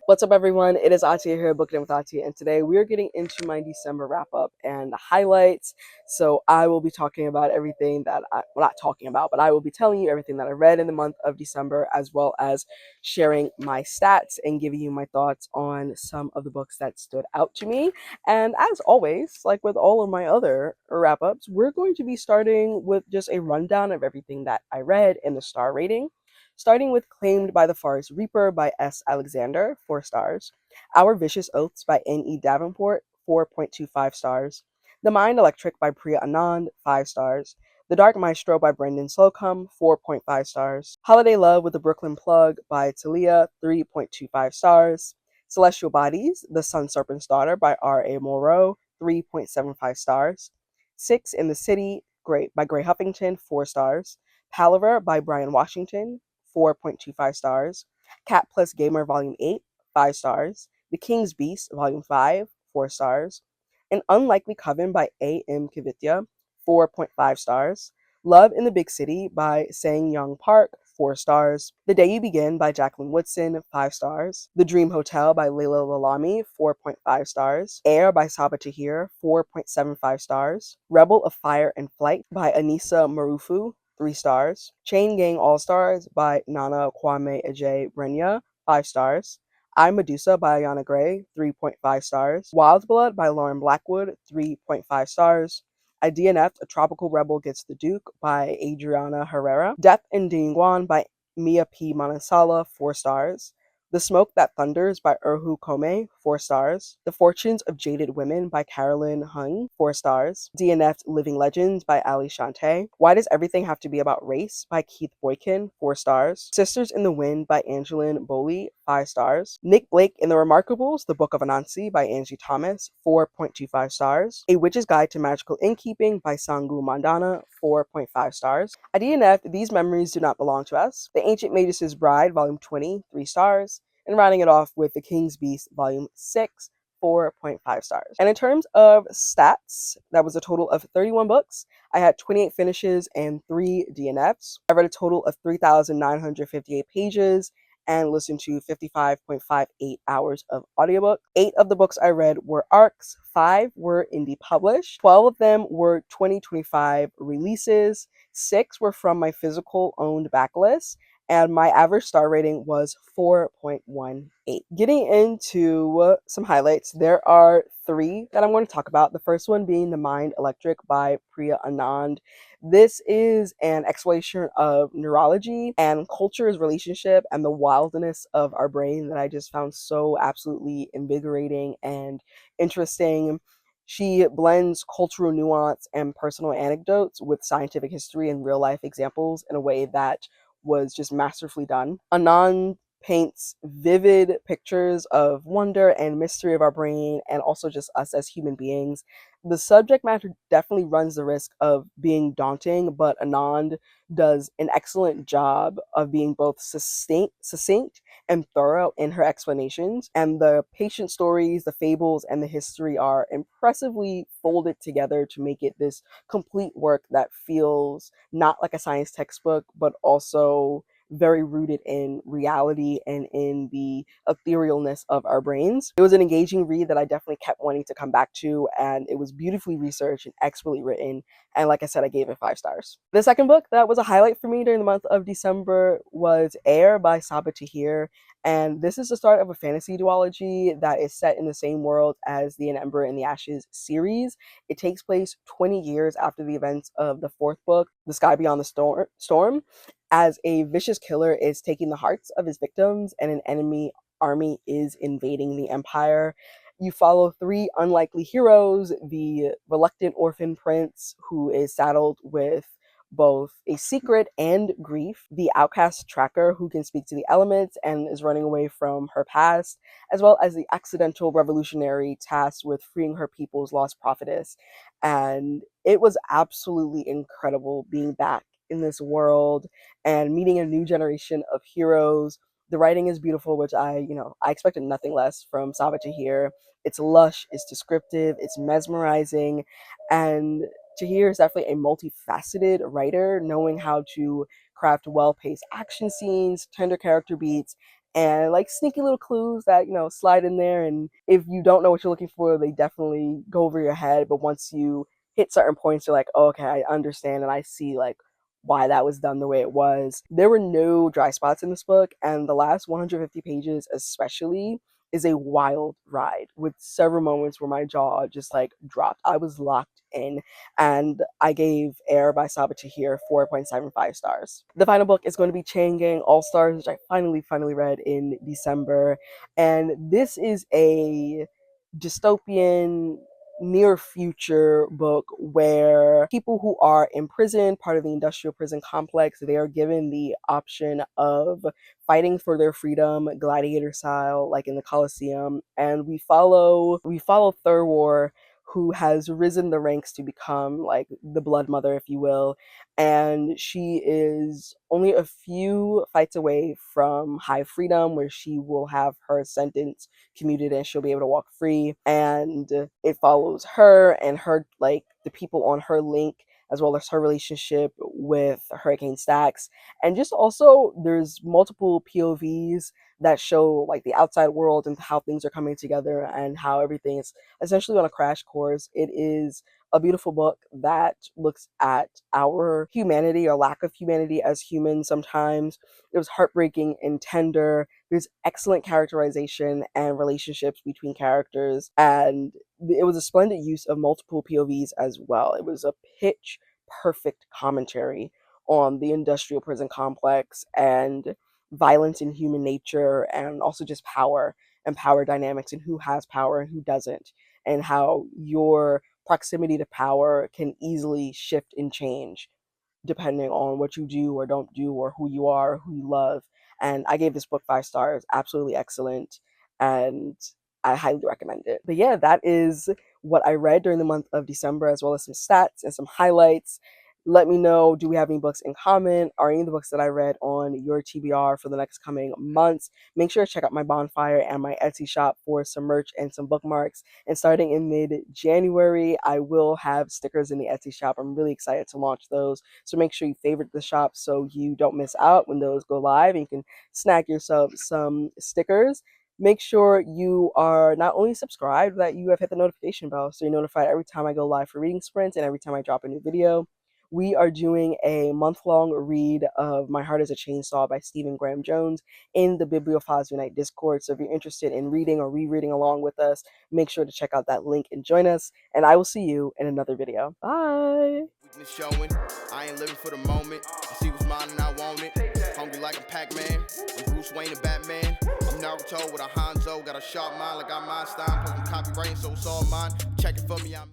What's up, everyone? It is Atia here, Booking with Atia, and today we are getting into my December wrap up and highlights. So I will be talking about everything that not talking about, but I will be telling you everything that I read in the month of December, as well as sharing my stats and giving you my thoughts on some of the books that stood out to me. And as always, like with all of my other wrap ups, we're going to be starting with just a rundown of everything that I read and the star rating. Starting with Claimed by the Forest Reaper by S. Alexander, 4 stars. Our Vicious Oaths by N.E. Davenport, 4.25 stars. The Mind Electric by Priya Anand, 5 stars. The Dark Maestro by Brendan Slocum, 4.5 stars. Holiday Love with the Brooklyn Plug by Talia, 3.25 stars. Celestial Bodies, The Sun Serpent's Daughter by R.A. Moreau, 3.75 stars. Six in the City by Gray Huffington, 4 stars. Palaver by Brian Washington, 4.25 stars. Cat Plus Gamer Volume 8, 5 stars. The King's Beast Volume 5, 4 stars. An Unlikely Coven by A.M. Kavitya, 4.5 stars. Love in the Big City by Sang Young Park, 4 stars. The Day You Begin by Jacqueline Woodson, 5 stars. The Dream Hotel by Leila Lalami, 4.5 stars. Air by Saba Tahir, 4.75 stars. Rebel of Fire and Flight by Anissa Marufu, 3 stars. Chain Gang All Stars by Nana Kwame Ajay Brenya, 5 stars. I Medusa by Ayana Gray, 3.5 stars. Wild Blood by Lauren Blackwood, 3.5 stars. I DNF'd A Tropical Rebel Gets the Duke by Adriana Herrera. Death in Dingguan by Mia P. Manansala, 4 stars. The Smoke That Thunders by Erhu Kome, 4 stars. The Fortunes of Jaded Women by Carolyn Hung, 4 stars. DNF'd Living Legends by Ali Shante. Why Does Everything Have to Be About Race by Keith Boykin, 4 stars. Sisters in the Wind by Angeline Bowley, 5 stars. Nick Blake in the Remarkables, The Book of Anansi by Angie Thomas, 4.25 stars. A Witch's Guide to Magical Innkeeping by Sangu Mandana, 4.5 stars. I DNF'd These Memories Do Not Belong to Us. The Ancient Magus' Bride, Volume 20, 3 stars. And rounding it off with The King's Beast, Volume 6, 4.5 stars. And in terms of stats, that was a total of 31 books. I had 28 finishes and 3 DNFs. I read a total of 3,958 pages and listened to 55.58 hours of audiobook. 8 of the books I read were ARCs, 5 were indie published, 12 of them were 2025 releases, 6 were from my physical owned backlist, and my average star rating was 4.18. Getting into some highlights, there are 3 that I'm going to talk about. The first one being The Mind Electric by Priya Anand. This is an exploration of neurology and culture's relationship and the wildness of our brain that I just found so absolutely invigorating and interesting. She blends cultural nuance and personal anecdotes with scientific history and real life examples in a way that was just masterfully done. Anand paints vivid pictures of wonder and mystery of our brain and also just us as human beings. The subject matter definitely runs the risk of being daunting, but Anand does an excellent job of being both succinct and thorough in her explanations. And the patient stories, the fables, and the history are impressively folded together to make it this complete work that feels not like a science textbook, but also very rooted in reality and in the etherealness of our brains. It was an engaging read that I definitely kept wanting to come back to, and it was beautifully researched and expertly written. And like I said, I gave it 5 stars. The second book that was a highlight for me during the month of December was Air by Saba Tahir. And this is the start of a fantasy duology that is set in the same world as the An Ember in the Ashes series. It takes place 20 years after the events of the 4th book, The Sky Beyond the Storm, as a vicious killer is taking the hearts of his victims and an enemy army is invading the empire. You follow 3 unlikely heroes: the reluctant orphan prince who is saddled with both a secret and grief, the outcast tracker who can speak to the elements and is running away from her past, as well as the accidental revolutionary tasked with freeing her people's lost prophetess. And it was absolutely incredible being back in this world and meeting a new generation of heroes. The writing is beautiful, which I expected nothing less from Saba Tahir. It's lush, it's descriptive, it's mesmerizing, and Tahir is definitely a multifaceted writer, knowing how to craft well-paced action scenes, tender character beats, and like sneaky little clues that, you know, slide in there. And if you don't know what you're looking for, they definitely go over your head. But once you hit certain points, you're like, oh, okay, I understand and I see like why that was done the way it was. There were no dry spots in this book, and the last 150 pages especially is a wild ride with several moments where my jaw just like dropped. I was locked in, and I gave Air by Sabaa Tahir 4.75 stars. The final book is going to be Chain Gang All Stars, which I finally read in December, and this is a dystopian near future book where people who are in prison, part of the industrial prison complex, they are given the option of fighting for their freedom, gladiator style, like in the Colosseum. And we follow Thurwar, who has risen the ranks to become like the blood mother, if you will. And she is only a few fights away from high freedom, where she will have her sentence commuted and she'll be able to walk free. And it follows her and her, like the people on her link, as well as her relationship with Hurricane Stacks. And just also there's multiple POVs that show like the outside world and how things are coming together and how everything is essentially on a crash course. It is a beautiful book that looks at our humanity or lack of humanity as humans sometimes. It was heartbreaking and tender. There's excellent characterization and relationships between characters, and it was a splendid use of multiple POVs as well. It was a pitch perfect commentary on the industrial prison complex and violence in human nature, and also just power and power dynamics and who has power and who doesn't, and how your proximity to power can easily shift and change depending on what you do or don't do, or who you are, or who you love. And I gave this book 5 stars, absolutely excellent, and I highly recommend it. But yeah, that is what I read during the month of December, as well as some stats and some highlights. Let me know, do we have any books in common? Are any of the books that I read on your TBR for the next coming months? Make sure to check out my Bonfire and my Etsy shop for some merch and some bookmarks. And starting in mid-January, I will have stickers in the Etsy shop. I'm really excited to launch those. So make sure you favorite the shop so you don't miss out when those go live, and you can snag yourself some stickers. Make sure you are not only subscribed, that you have hit the notification bell so you're notified every time I go live for reading sprints and every time I drop a new video. We are doing a month-long read of My Heart is a Chainsaw by Stephen Graham Jones in the Bibliophiles Unite Discord. So if you're interested in reading or rereading along with us, make sure to check out that link and join us. And I will see you in another video. Bye! Weakness showing, I ain't living for the moment. I see what's mine and I want it. Hungry like a Pac-Man, I'm Bruce Wayne and Batman. I'm Naruto with a Hanzo, got a sharp mind like I'm Einstein. Plus I'm copywriting, so it's all mine. Check it for me, I'm